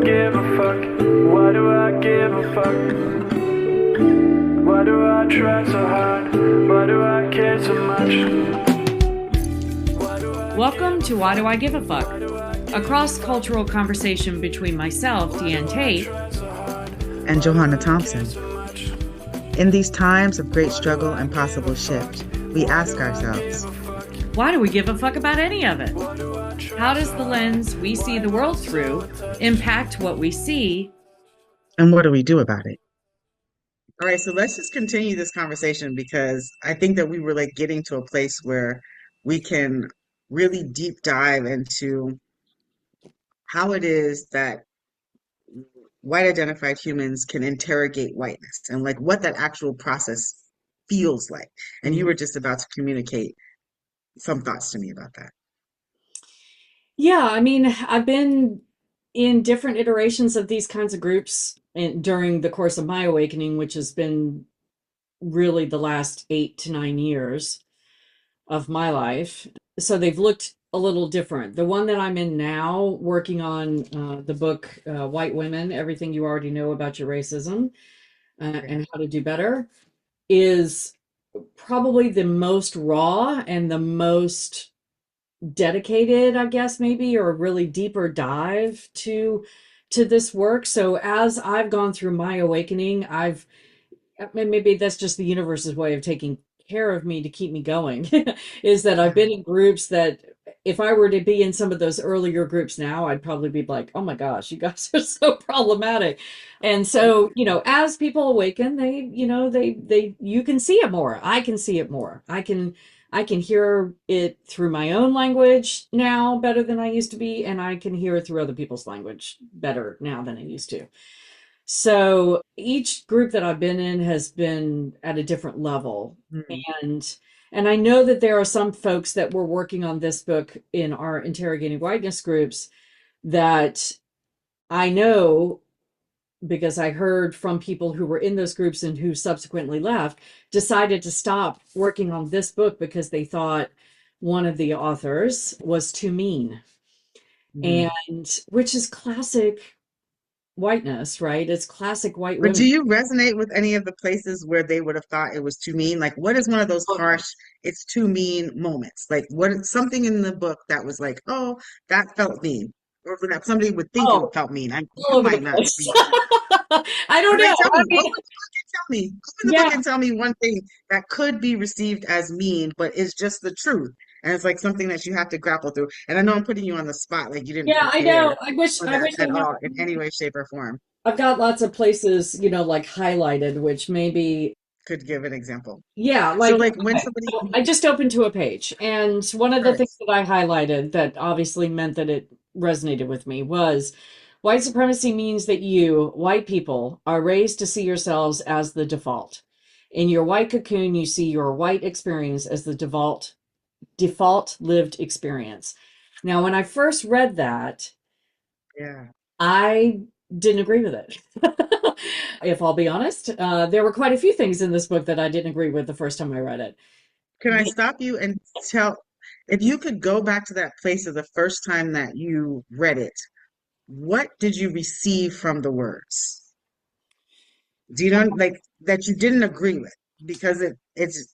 give a fuck? Why do I give a fuck? Why do I try so hard? Why do I care so much? Welcome to Why Do I Give a Fuck? A cross-cultural conversation between myself, Diane Tate, and Johanna Thompson. In these times of great struggle and possible shift, we ask ourselves, why do we give a fuck about any of it? How does the lens we see the world through impact what we see? And what do we do about it? All right, so let's just continue this conversation because I think that we were like getting to a place where we can really deep dive into how it is that white identified humans can interrogate whiteness and like what that actual process feels like. And you were just about to communicate some thoughts to me about that. Yeah, I mean, I've been in different iterations of these kinds of groups during the course of my awakening, which has been really the last 8 to 9 years of my life. So they've looked a little different. The one that I'm in now, working on the book White Women, Everything You Already Know About Your Racism and How to Do Better, is probably the most raw and the most dedicated, I guess, maybe, or a really deeper dive to this work. So as I've gone through my awakening, maybe that's just the universe's way of taking care of me to keep me going, is that I've been in groups that if I were to be in some of those earlier groups now, I'd probably be like, oh my gosh, you guys are so problematic. And so, as people awaken, you can see it more. I can see it more. I can hear it through my own language now better than I used to be, and I can hear it through other people's language better now than I used to. So each group that I've been in has been at a different level. Mm-hmm. And I know that there are some folks that were working on this book in our interrogating whiteness groups that I know, because I heard from people who were in those groups and who subsequently left, decided to stop working on this book because they thought one of the authors was too mean. Mm. And which is classic whiteness, right? It's classic white women. But do you resonate with any of the places where they would have thought it was too mean? Like, what is one of those harsh, it's too mean moments? Like, what is something in the book that was like, oh, that felt mean? Or that somebody would think it felt mean? You might not. I don't know. Open the book and tell me one thing that could be received as mean, but is just the truth. And it's like something that you have to grapple through. And I know I'm putting you on the spot, like you didn't. Yeah, I know. I wish at all in any way, shape, or form. I've got lots of places, like highlighted, which maybe could give an example. Yeah, when somebody, I just opened to a page, and one of the things that I highlighted that obviously meant that it resonated with me was white supremacy means that you, white people, are raised to see yourselves as the default. In your white cocoon, you see your white experience as the default lived experience. Now, when I first read that, I didn't agree with it. If I'll be honest, there were quite a few things in this book that I didn't agree with the first time I read it. Can I stop you and tell, if you could go back to that place of the first time that you read it, what did you receive from the words? Do you know, like, that you didn't agree with? Because it's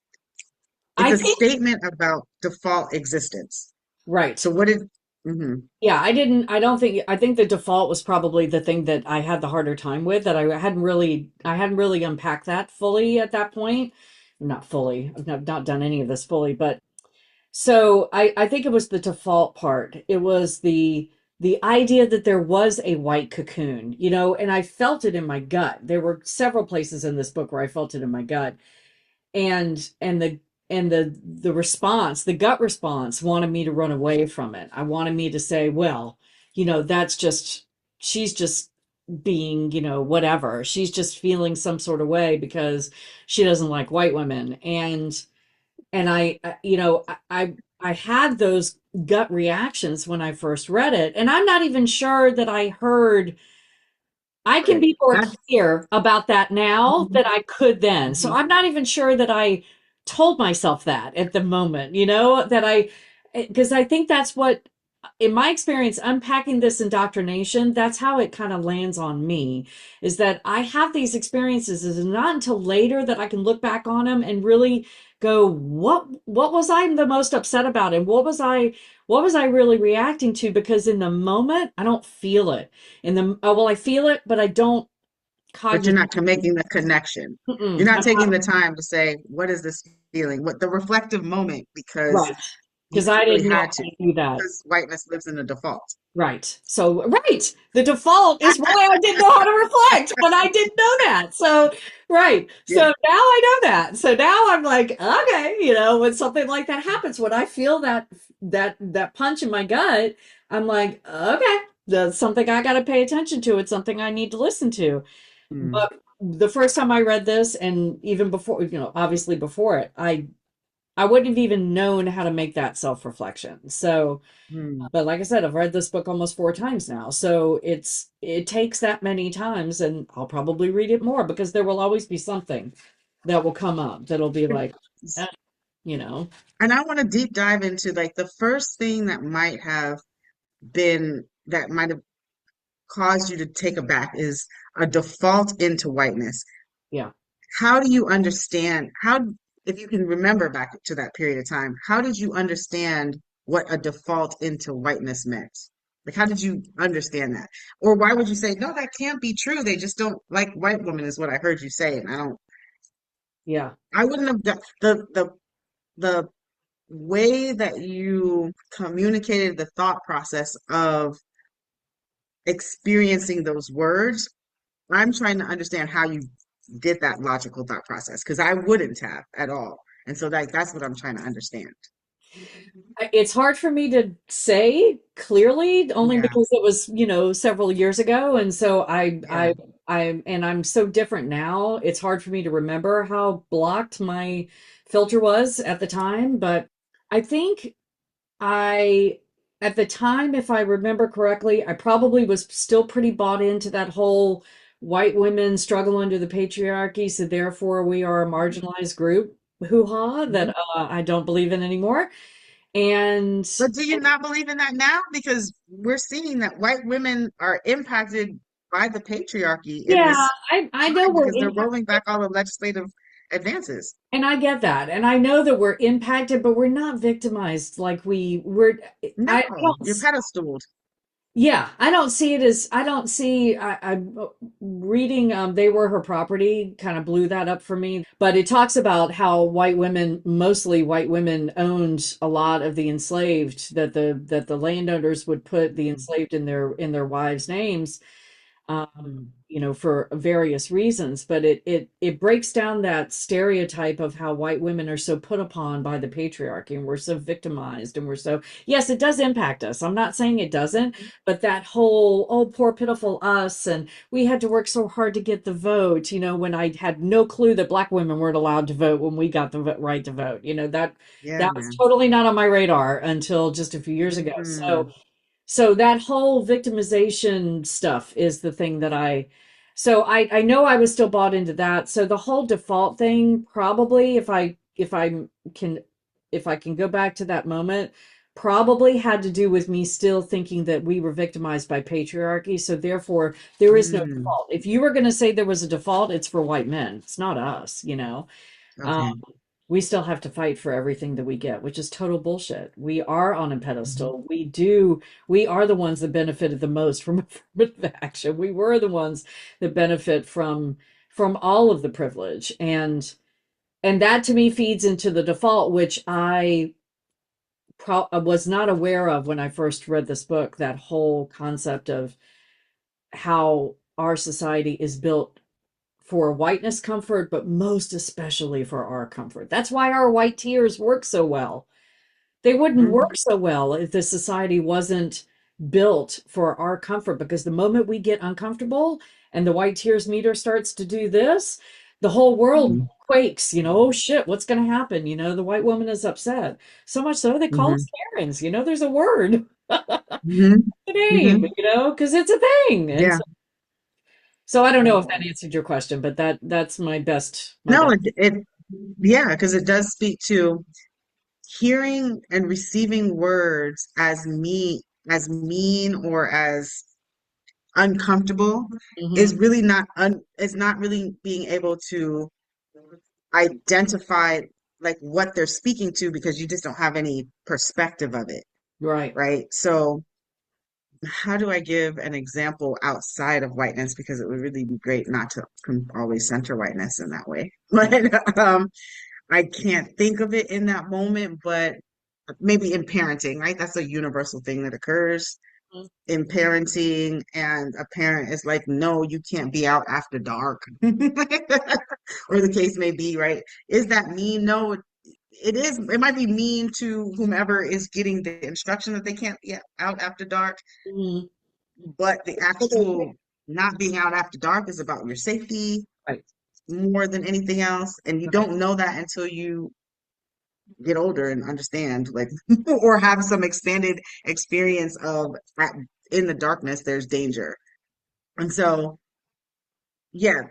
a statement about default existence. Right. So what did... Mm-hmm. Yeah, I think the default was probably the thing that I had the harder time with, that I hadn't really unpacked that fully at that point. Not fully. I've not done any of this fully, but so I think it was the default part. It was the idea that there was a white cocoon, and I felt it in my gut. There were several places in this book where I felt it in my gut. And the response, the gut response, wanted me to run away from it. I wanted me to say, well, that's just, she's just being, whatever. She's just feeling some sort of way because she doesn't like white women. And I had those gut reactions when I first read it. And I'm not even sure that I can be more clear about that now than I could then. So I'm not even sure that I told myself that at the moment, because I think that's what in my experience, unpacking this indoctrination, that's how it kind of lands on me, is that I have these experiences. It's not until later that I can look back on them and really go, what was I the most upset about? And what was I really reacting to? Because in the moment, I don't feel it. In the well, I feel it, but I don't But you're cognitively. not making the connection. You're Mm-mm, not I'm taking not the time to say, what is this feeling? What the reflective moment, because right. you Because I really didn't know had how to, to do that. because whiteness lives in the default. Right. So, right. The default is why I didn't know how to reflect, but I didn't know that. So, right. So Yeah. now I know that. So now I'm like, okay, when something like that happens, when I feel that punch in my gut, I'm like, okay, that's something I got to pay attention to. It's something I need to listen to. Mm, But the first time I read this, and even before, obviously before it, I wouldn't have even known how to make that self-reflection. So, mm. but like I said, I've read this book almost four times now. So it takes that many times, and I'll probably read it more because there will always be something that will come up that'll be like, eh, you know, And I want to deep dive into like the first thing that might have caused you to take a back is a default into whiteness. yeah. How do you understand if you can remember back to that period of time, how did you understand what a default into whiteness meant? Like, how did you understand that? Or why would you say, no, that can't be true? They just don't like white women, is what I heard you say. And Yeah. I wouldn't have done the way that you communicated the thought process of experiencing those words. I'm trying to understand how you did that logical thought process because I wouldn't have at all. And so that's what I'm trying to understand. It's hard for me to say clearly, only Yeah, because it was, several years ago, and so yeah. I'm so different now. It's hard for me to remember how blocked my filter was at the time, but I think I, at the time, if I remember correctly, I probably was still pretty bought into that whole white women struggle under the patriarchy, so therefore we are a marginalized group hoo-ha that Mhm. I don't believe in anymore. And But do you not believe in that now? Because we're seeing that white women are impacted by the patriarchy in yeah, this I know time we're because they're rolling back all the legislative advances. and I get that, and I know that we're impacted, but we're not victimized like we were. No, I don't. you're pedestaled. Yeah, I don't see it as I don't see I'm reading They Were Her Property kind of blew that up for me, but it talks about how white women, mostly white women, owned a lot of the enslaved, that the landowners would put the Mm, enslaved in their wives' names, mm, for various reasons, but it breaks down that stereotype of how white women are so put upon by the patriarchy, and we're so victimized, and we're so, yes, it does impact us. I'm not saying it doesn't, but that whole, oh, poor pitiful us, and we had to work so hard to get the vote, when I had no clue that black women weren't allowed to vote when we got the right to vote. yeah, That was man. totally not on my radar until just a few years ago. So Mm, so that whole victimization stuff is the thing that I know I was still bought into that. So the whole default thing, probably, can if I can go back to that moment, probably had to do with me still thinking that we were victimized by patriarchy. So therefore there is no mm. default. If you were going to say there was a default, it's for white men. It's not us. Um, Okay. we still have to fight for everything that we get, which is total bullshit. We are on a Mhm. pedestal. We are the ones that benefited the most from affirmative action. We were the ones that benefit from all of the privilege. And that to me feeds into the default, which I was not aware of when I first read this book, that whole concept of how our society is built for whiteness comfort, but most especially for our comfort. That's why our white tears work so well. They wouldn't Mhm. work so well if the society wasn't built for our comfort, because the moment we get uncomfortable and the white tears meter starts to do this, the whole world Mhm. quakes. Oh shit, what's going to happen? The white woman is upset. So much so they call us Mhm. Karens. There's a word, Mhm. a name, Mhm. because it's a thing. And Yeah. so I don't know if that answered your question, but that's my No, best. yeah, because it does speak to hearing and receiving words as me as mean or as uncomfortable is Hmm. really not is not really being able to identify like what they're speaking to because you just don't have any perspective of it, Right. right? So how do I give an example outside of whiteness? Because it would really be great not to always center whiteness in that way. But I can't think of it in that moment, but maybe in parenting, right? That's a universal thing that occurs in parenting, and a parent is like, no, you can't be out after dark, or the case may be, right? Is that mean? No, it is. It might be mean to whomever is getting the instruction that they can't be out after dark, Hmm. but the actual not being out after dark is about your safety Right. more than anything else. And you Right. don't know that until you get older and understand, like, or have some expanded experience of in the darkness, there's danger. And so, yeah,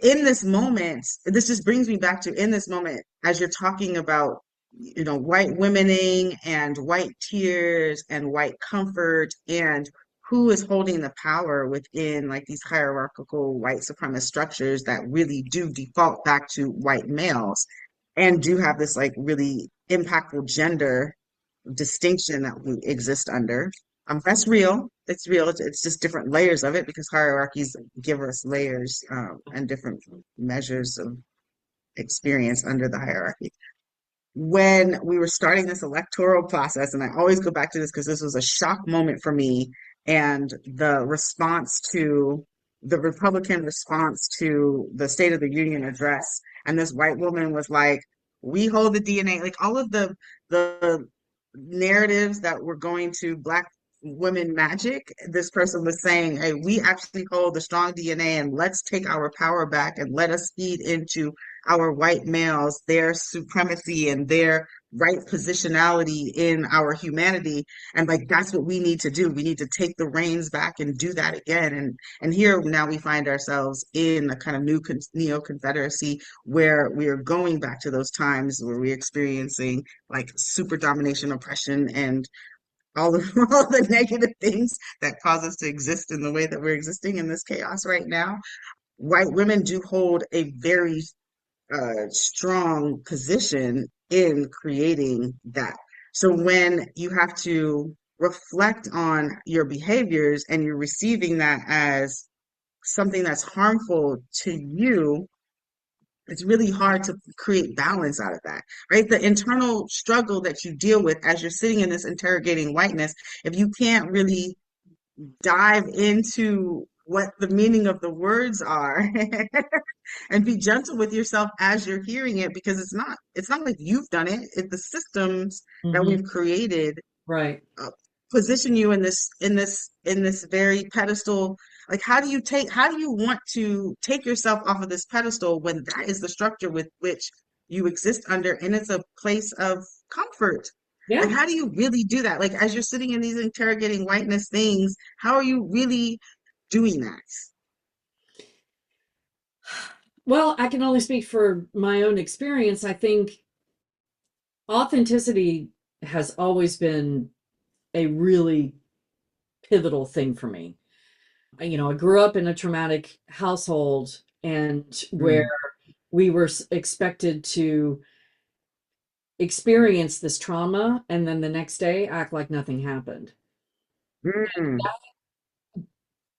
in this moment, this just brings me back to in this moment, as you're talking about, white womening and white tears and white comfort and who is holding the power within like these hierarchical white supremacist structures that really do default back to white males and do have this like really impactful gender distinction that we exist under. That's real. It's real. It's just different layers of it because hierarchies give us layers and different measures of experience under the hierarchy. When we were starting this electoral process, and I always go back to this because this was a shock moment for me, and the response to the Republican response to the State of the Union address, and this white woman was like, "We hold the DNA," like all of the narratives that were going to Black women magic. This person was saying, "Hey, we actually hold the strong DNA, and let's take our power back, and let us feed into our white males, their supremacy and their right positionality in our humanity. And like that's what we need to do. We need to take the reins back and do that again. And here now we find ourselves in a kind of new neo-Confederacy where we are going back to those times where we're experiencing like super domination, oppression, and all of all the negative things that cause us to exist in the way that we're existing in this chaos right now. White women do hold a very strong position in creating that. So when you have to reflect on your behaviors and you're receiving that as something that's harmful to you, it's really hard to create balance out of that, right? The internal struggle that you deal with as you're sitting in this interrogating whiteness, if you can't really dive into what the meaning of the words are and be gentle with yourself as you're hearing it because it's not like you've done it. It's the systems that Hmm. we've created Right. uh, position you in this very pedestal. Like how do you want to take yourself off of this pedestal when that is the structure with which you exist under and it's a place of comfort? Like Yeah. how do you really do that? Like as you're sitting in these interrogating whiteness things, how are you really doing that? Well, I can only speak for my own experience. I think authenticity has always been a really pivotal thing for me. I grew up in a traumatic household and where Mm, we were expected to experience this trauma and then the next day act like nothing happened. mm,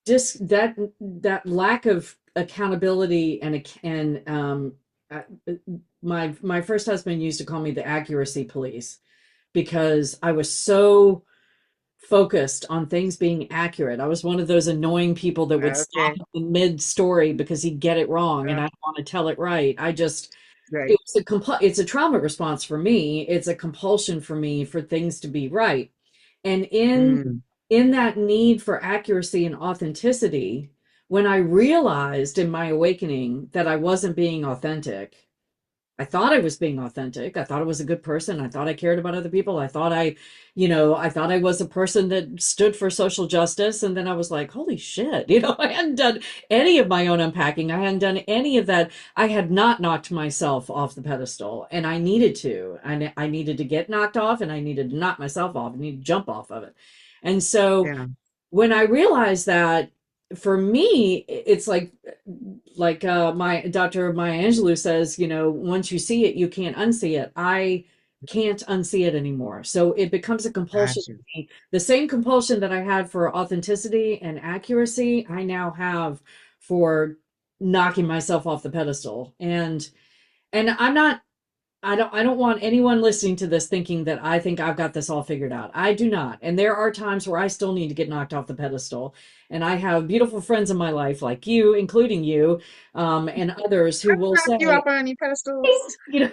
Just that lack of accountability uh, my first husband used to call me the accuracy police because I was so focused on things being accurate. I was one of those annoying people that would stop okay. in mid story because he'd get it wrong and Uh, I want to tell it right. right. It's a trauma response for me. It's a compulsion for me for things to be right. And Mm, in that need for accuracy and authenticity, when I realized in my awakening that I wasn't being authentic, I thought I was being authentic. I thought I was a good person. I thought I cared about other people. I thought I thought I was a person that stood for social justice. And then I was like, holy shit, I hadn't done any of my own unpacking. I hadn't done any of that. I had not knocked myself off the pedestal, and I needed to. I needed to get knocked off, and I needed to knock myself off. I needed to jump off of it. And so Yeah. when I realized that, for me, it's like my Dr. Maya Angelou says, once you see it, you can't unsee it. I can't unsee it anymore. So it becomes a compulsion Got to you. me. The same compulsion that I had for authenticity and accuracy, I now have for knocking myself off the pedestal. And I don't want anyone listening to this thinking that I think I've got this all figured out. I do not. And there are times where I still need to get knocked off the pedestal. And I have beautiful friends in my life, like you, including you, and others who will Knock you say, up on any pedestals? you know,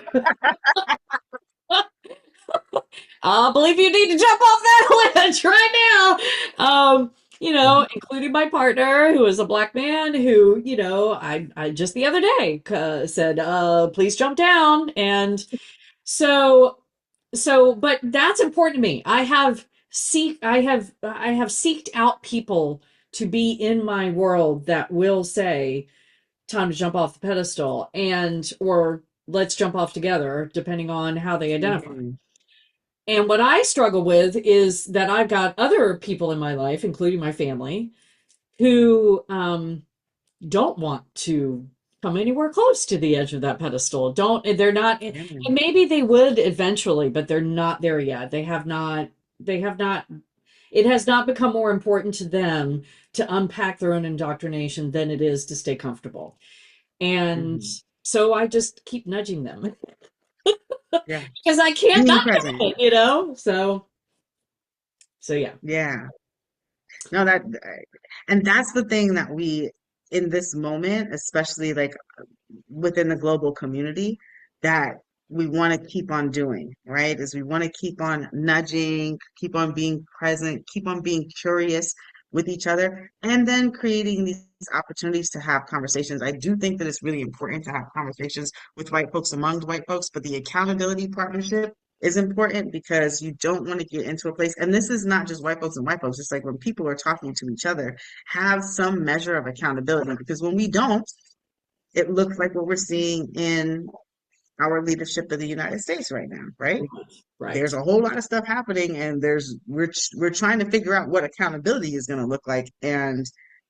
I believe you need to jump off that ledge right now. Including my partner, who is a black man, who, I just the other day said, please jump down. And so but that's important to me. I have seeked out people to be in my world that will say, time to jump off the pedestal, and or let's jump off together, depending on how they identify. Mhm. And what I struggle with is that I've got other people in my life, including my family, who don't want to come anywhere close to the edge of that pedestal. They're not, and Yeah. maybe they would eventually, but they're not there yet. They have not, it has not become more important to them to unpack their own indoctrination than it is to stay comfortable. And Mhm. so I just keep nudging them Yeah. because I can't Being not do present. it. So yeah. Yeah. No, and that's the thing that we, in this moment, especially like within the global community, that we want to keep on doing, right? Is we want to keep on nudging, keep on being present, keep on being curious with each other, and then creating these opportunities to have conversations. I do think that it's really important to have conversations with white folks among white folks, but the accountability partnership is important because you don't want to get into a place, and this is not just white folks and white folks, it's like when people are talking to each other, have some measure of accountability, because when we don't, it looks like what we're seeing in our leadership of the United States right now, right? Right. There's a whole lot of stuff happening, and we're trying to figure out what accountability is going to look like, and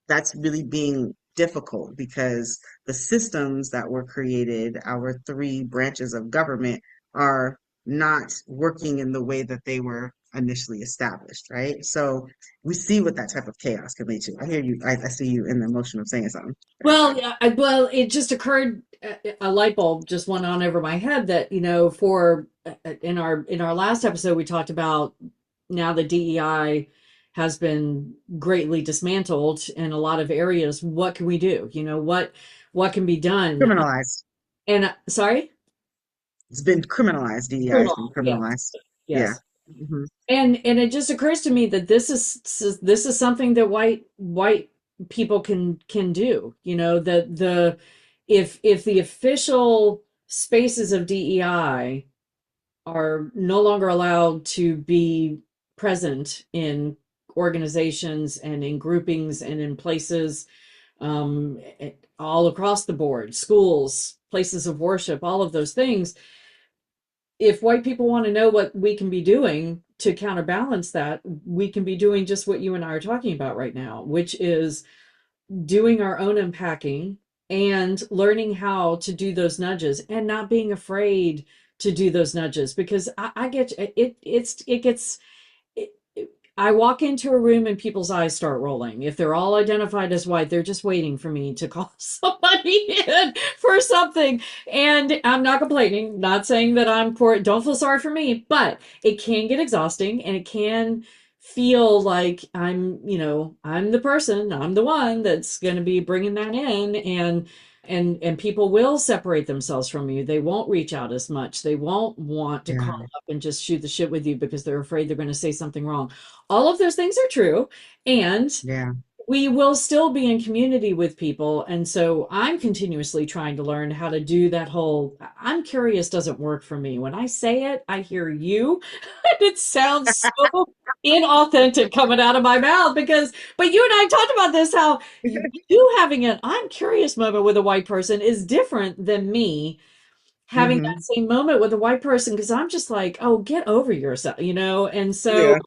that's really being difficult because the systems that were created, our three branches of government, are not working in the way that they were initially established, right? So we see what that type of chaos can lead to. I hear you. I see you in the motion of saying something. Well, yeah, it just occurred, a light bulb just went on over my head that, for in our last episode we talked about, now the DEI has been greatly dismantled in a lot of areas. What can we do? What can be done? Criminalized. And sorry? It's been criminalized. DEI has been Criminal. Yes. criminalized. Yeah. Yes. Hmm. And it just occurs to me that this is something that white people can do. If the official spaces of DEI are no longer allowed to be present in organizations and in groupings and in places, all across the board, schools, places of worship, all of those things. If white people want to know what we can be doing to counterbalance that, we can be doing just what you and I are talking about right now, which is doing our own unpacking and learning how to do those nudges and not being afraid to do those nudges, because I get it gets it, I walk into a room and people's eyes start rolling. If they're all identified as white, they're just waiting for me to call somebody in for something. And I'm not complaining, not saying that I'm poor. Don't feel sorry for me, but it can get exhausting, and it can feel like I'm the person, I'm the one that's going to be bringing that in. And people will separate themselves from you. They won't reach out as much. They won't want to call Yeah. up and just shoot the shit with you because they're afraid they're going to say something wrong. All of those things are true. And Yeah. we will still be in community with people. And so I'm continuously trying to learn how to do that whole I'm curious doesn't work for me. When I say it, I hear you. And it sounds so inauthentic coming out of my mouth but you and I talked about this, how you having an I'm curious moment with a white person is different than me having that Hmm. same moment with a white person because I'm just like, oh, get over yourself, you know? And so, Yeah.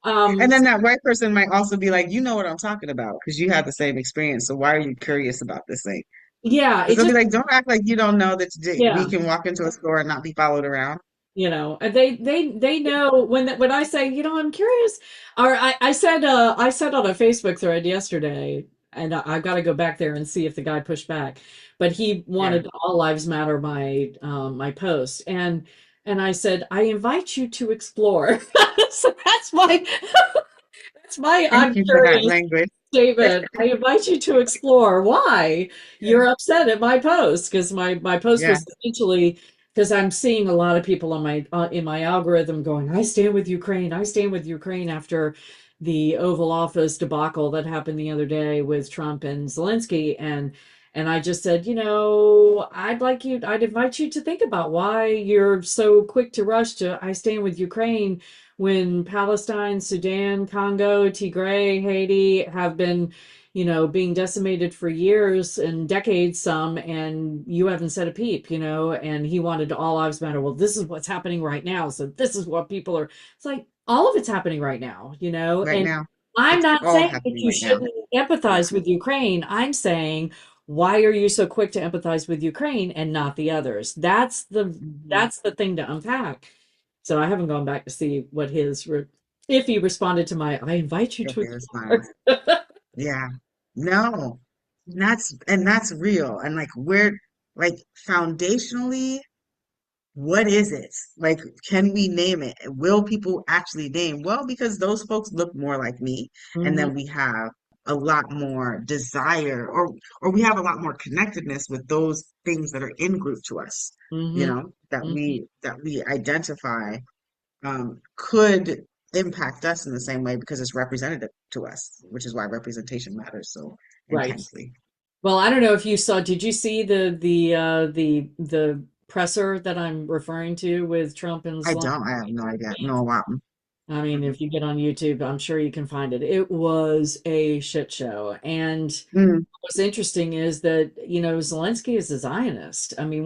um, And then that white person might also be like, you know what I'm talking about because you have the same experience. So why are you curious about this thing? yeah, Because it they'll be just, like, don't act like you don't know that we yeah. can walk into a store and not be followed around. You know, and they know when I say, you know, I'm curious, or I said on a Facebook thread yesterday, and I've got to go back there and see if the guy pushed back, but he Yeah. wanted all lives matter my post, and I said I invite you to explore. So that's my Thank I'm you for that curious language. David, I invite you to explore why you're upset at my post because my post Yeah. was essentially because I'm seeing a lot of people on my in my algorithm going, I stand with Ukraine, I stand with Ukraine after the Oval Office debacle that happened the other day with Trump and Zelensky and I just said, you know, I'd invite you to think about why you're so quick to rush to I stand with Ukraine when Palestine, Sudan, Congo, Tigray, Haiti have been, you know, being decimated for years and decades, some, and you haven't said a peep, you know, and he wanted to all lives matter. Well, this is what's happening right now. So this is what people are, it's like all of it's happening right now, you know, Right and now. I'm It's not all saying that happening you right now. shouldn't Yeah. empathize with Ukraine. I'm saying, why are you so quick to empathize with Ukraine and not the others? Mhm. That's the thing to unpack. So I haven't gone back to see what if he responded to my I invite you If to it was fine. explore. Yeah. No. And that's real. And like we're like foundationally, what is it? Like, can we name it? Will people actually name? Well, because those folks look more like me, and Mhm, then we have a lot more desire, or we have a lot more connectedness with those things that are in group to us, mhm, that mhm. we identify could impact us in the same way because it's representative to us, which is why representation matters so Right. intensely. Well, I don't know if you saw, did you see the presser that I'm referring to with Trump and I have no idea. Zelensky? No, wow. I mean, Mm-mm. if you get on YouTube, I'm sure you can find it. It was a shit show. And Mm, what's interesting is that, you know, Zelensky is a Zionist. I mean,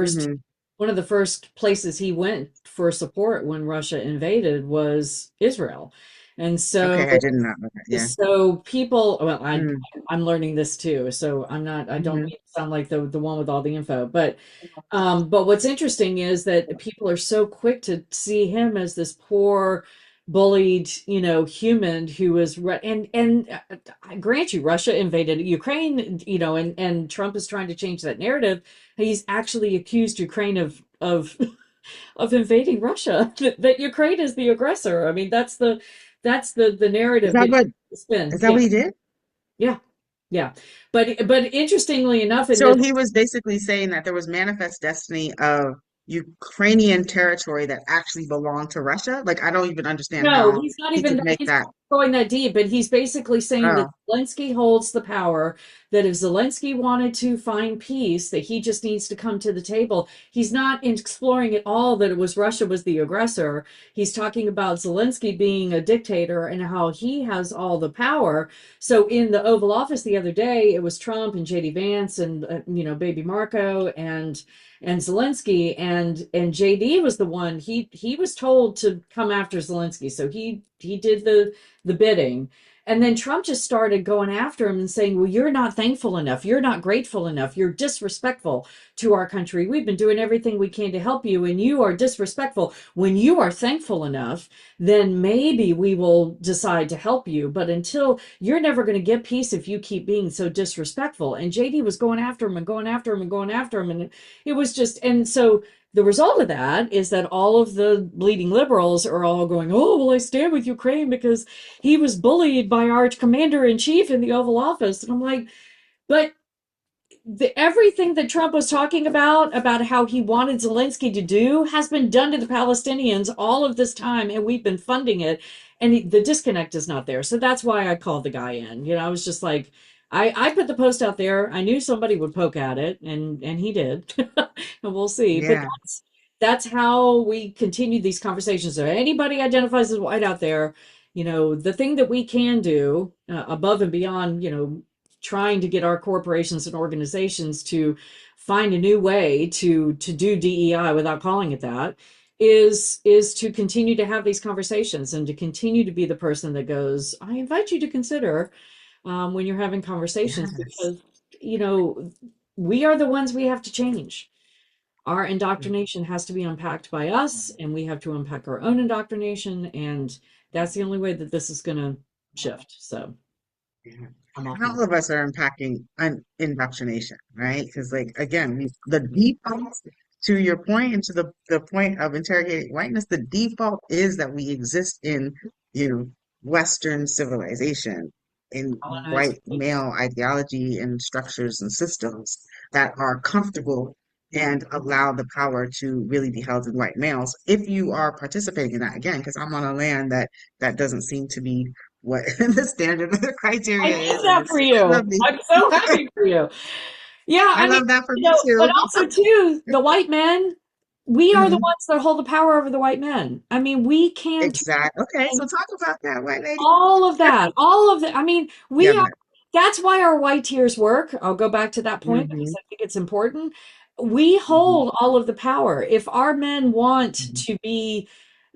hmm. one of the first places he went for support when Russia invaded was Israel. And Okay, I did not know that. Yeah. so people, well, Mm, I'm learning this too. So I don't hmm. mean to sound like the one with all the info, but what's interesting is that people are so quick to see him as this poor, bullied, you know, human who was, I grant you, Russia invaded Ukraine, you know, and Trump is trying to change that narrative. He's actually accused Ukraine of of invading Russia, that Ukraine is the aggressor. I mean, that's the Is narrative that that what he's been. is that Yeah, what he did? yeah, yeah. But interestingly enough, in So this, he was basically saying that there was manifest destiny of Ukrainian territory that actually belonged to Russia. Like I don't even understand no, how he's not he even could make he's that. not going that deep, but he's basically saying that Oh, Zelensky holds the power, that if Zelensky wanted to find peace, that he just needs to come to the table. He's not exploring at all that it was Russia was the aggressor. He's talking about Zelensky being a dictator and how he has all the power. So in the Oval Office the other day, it was Trump and JD Vance and you know, baby Marco and Zelensky, and JD was the one, he was told to come after Zelensky, so he did the bidding. And then Trump just started going after him and saying, well, you're not thankful enough, you're not grateful enough, you're disrespectful to our country, we've been doing everything we can to help you and you are disrespectful. When you are thankful enough, then maybe we will decide to help you, but until, you're never going to get peace if you keep being so disrespectful. And JD was going after him and going after him and going after him, and it was just, and so the result of that is that all of the bleeding liberals are all going, oh, well, I stand with Ukraine because he was bullied by our commander in chief in the Oval Office. And I'm like, but everything that Trump was talking about how he wanted Zelensky to do, has been done to the Palestinians all of this time, and we've been funding it, and the disconnect is not there. So that's why I called the guy in. You know, I was just like, I put the post out there. I knew somebody would poke at it, and he did, and we'll see. But Yeah. that's how we continue these conversations. So anybody identifies as white out there, you know, the thing that we can do above and beyond, you know, trying to get our corporations and organizations to find a new way to do DEI without calling it that, is to continue to have these conversations and to continue to be the person that goes, I invite you to consider when you're having conversations, Yes. because you know we are the ones we have to change. Our indoctrination has to be unpacked by us, and we have to unpack our own indoctrination, and that's the only way that this is going to shift. So Yeah. I'm off And my. all of us are impacting indoctrination, right? Because, like, again, the default, to your point and to the point of interrogating whiteness, the default is that we exist in, you know, Western civilization, in All I know is white male ideology and structures and systems that are comfortable and allow the power to really be held in white males. If you are participating in that, again, because I'm on a land that doesn't seem to be what the standard of the I criteria love is, and that it's for you. lovely. I'm so happy for you. Yeah, I I mean, love that for you me know, but too. also too, the white men, we are the Hmm. ones that hold the power over the white men. I mean, we can Exactly. Okay, so turn talk about that, white lady. all of that, all of the, I mean, Yeah, we are, man. that's why our white tiers work. I'll go back to that point Hmm. because I think it's important. We Hmm. hold all of the power. If our men want Hmm. to be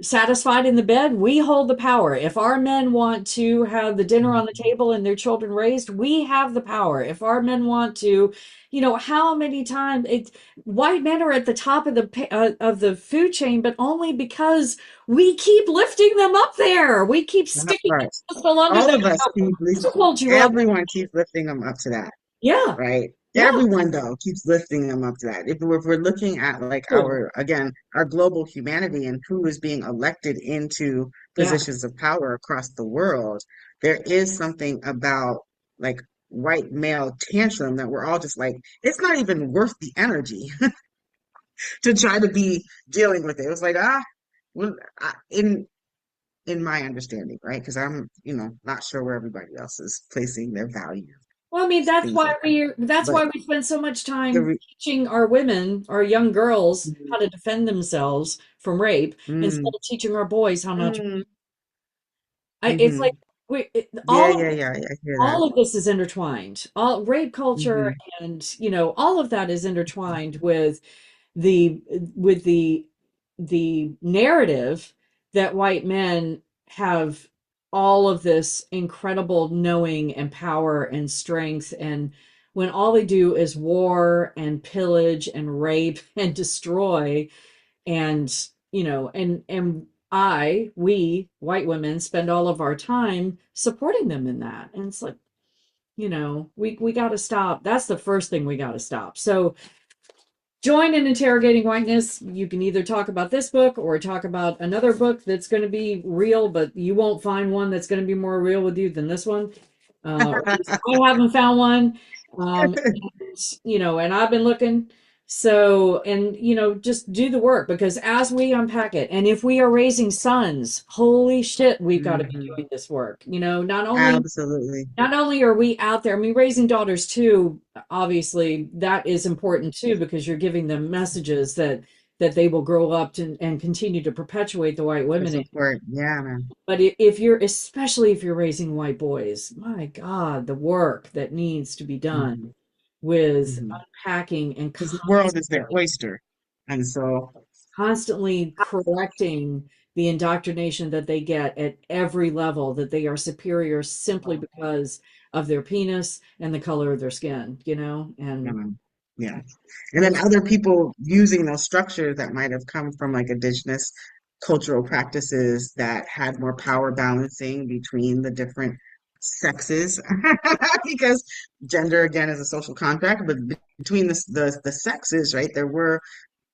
satisfied in the bed, we hold the power. If our men want to have the dinner on the table and their children raised, we have the power. If our men want to, you know, how many times it's white men are at the top of the food chain, but only because we keep lifting them up there. We keep That sticking part. a pistol under All them. of us keep, To hold you up. everyone keeps lifting them up to that. Yeah. Right? Yeah. Everyone though keeps lifting them up to that. If we're looking at like True. our global humanity and who is being elected into Yeah. positions of power across the world, there is something about like white male tantrum that we're all just like, it's not even worth the energy to try to be dealing with it. It was like, well, in my understanding, right? Because I'm, not sure where everybody else is placing their value, Well, I mean, things like that. that's But why we spend so much the time re- teaching our women, our young girls, mm, how to defend themselves from rape instead mm, of teaching our boys how not to. mm, It's like mhm. Yeah, all yeah, yeah, I hear that. all of this is intertwined. All rape culture Hmm. and all of that is intertwined the with the narrative that white men have all of this incredible knowing and power and strength, and when all they do is war and pillage and rape and destroy, and we white women spend all of our time supporting them in that, and it's like, we got to stop. That's the first thing we got to stop. So join in interrogating whiteness. You can either talk about this book or talk about another book that's going to be real, but you won't find one that's going to be more real with you than this one. Or at least I haven't found one. And I've been looking. So, and just do the work, because as we unpack it, and if we are raising sons, holy shit, we've got to be Hmm. doing this work. Absolutely. Not only are we out there, I mean, raising daughters too, obviously, that is important too, because you're giving them messages that they will grow up to and continue to perpetuate the white For women. support. Yeah, man. But if you're, especially if you're raising white boys, my God, the work that needs to be done Hmm. with Hmm. unpacking and Because the world is their oyster. And so, constantly correcting the indoctrination that they get at every level, that they are superior simply because of their penis and the color of their skin, and yeah. And then other people using those structures that might have come from like indigenous cultural practices that had more power balancing between the different sexes, because gender again is a social contract, but between the sexes, right?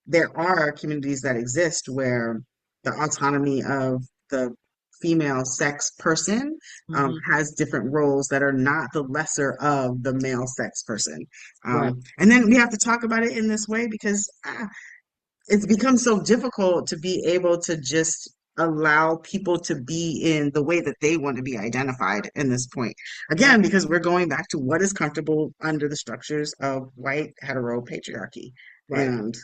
There are communities that exist where the autonomy of the female sex person Hmm. has different roles that are not the lesser of the male sex person. Right. And then we have to talk about it in this way because it's become so difficult to be able to just allow people to be in the way that they want to be identified in this point. Right. Again, because we're going back to what is comfortable under the structures of white hetero patriarchy. Right. And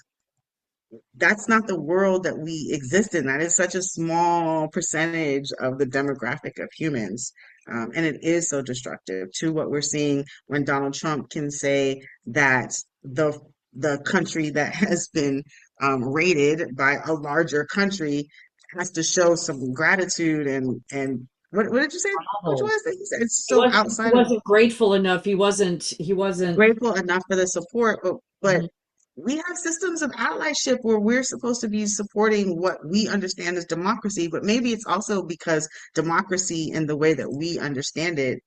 that's not the world that we exist in. That is such a small percentage of the demographic of humans. And it is so destructive to what we're seeing when Donald Trump can say that the country that has been raided by a larger country has to show some gratitude and what did you say? Which Oh, was that? He said it's he so he outside of wasn't grateful enough. He wasn't. grateful enough for the support, but Mhm. we have systems of allyship where we're supposed to be supporting what we understand as democracy, but maybe it's also because democracy in the way that we understand it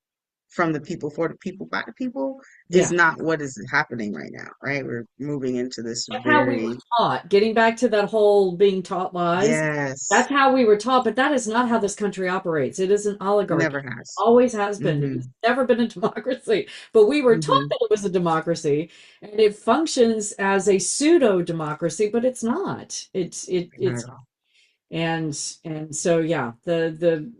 from the people, for the people, by the people, is Yeah. not what is happening right now, right? We're moving into this That's how we were very, taught. Getting back to that whole being taught lies, yes, that's how we were taught, but that is not how this country operates. It is an oligarchy. never has. Always has been. Mm-hmm, It's never been a democracy. But we were taught mm-hmm, that it was a democracy, and it functions as a pseudo democracy, but it's not. not It's at all. and so yeah, the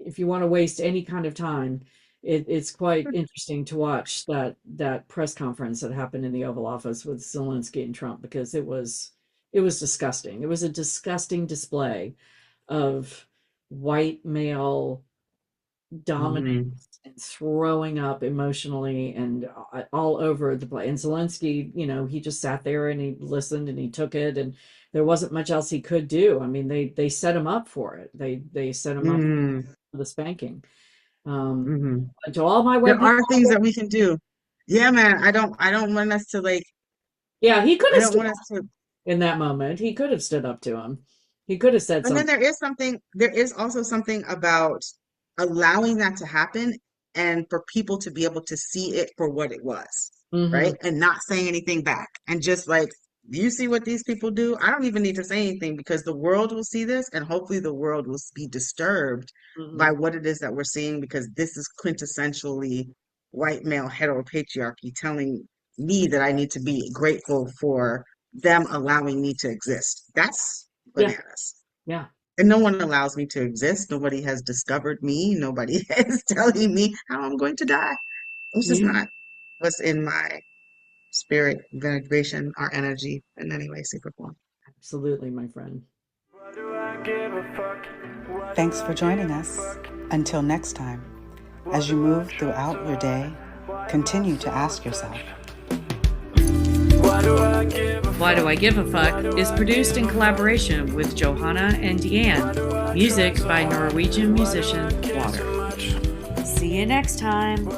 if you want to waste any kind of time, it's quite interesting to watch that press conference that happened in the Oval Office with Zelensky and Trump because it was disgusting. It was a disgusting display of white male dominance Mm-hmm, and throwing up emotionally and all over the place. And Zelensky, he just sat there and he listened and he took it, and there wasn't much else he could do. I mean, they set him up for it. They set him up mm-hmm, for the spanking. Um, mm-hmm. to all my There web people, are things that we can do. Yeah, man. I don't want us to like. yeah, he could I have don't stood want up us to. in that moment. He could have stood up to him. He could have said And then something. there is also something about allowing that to happen and for people to be able to see it for what it was, Hmm. right? And not saying anything back and just like, you see what these people do? I don't even need to say anything because the world will see this and hopefully the world will be disturbed Hmm. by what it is that we're seeing because this is quintessentially white male heteropatriarchy telling me that I need to be grateful for them allowing me to exist. That's Yeah, bananas. yeah, And no one allows me to exist. Nobody has discovered me. Nobody is telling me how I'm going to die. It's just yeah, not what's in my spirit, vibration, or energy in any way, shape, or form. absolutely, my friend. Why do I give a fuck? Why do Thanks for I give joining a us. fuck? Until next time, Why as you do I move try throughout so your day, hard? continue to ask yourself, Why do I give a Why fuck? Do I Give a Fuck is produced in collaboration with Johanna and Diane. Music by Norwegian musician Water. See you next time.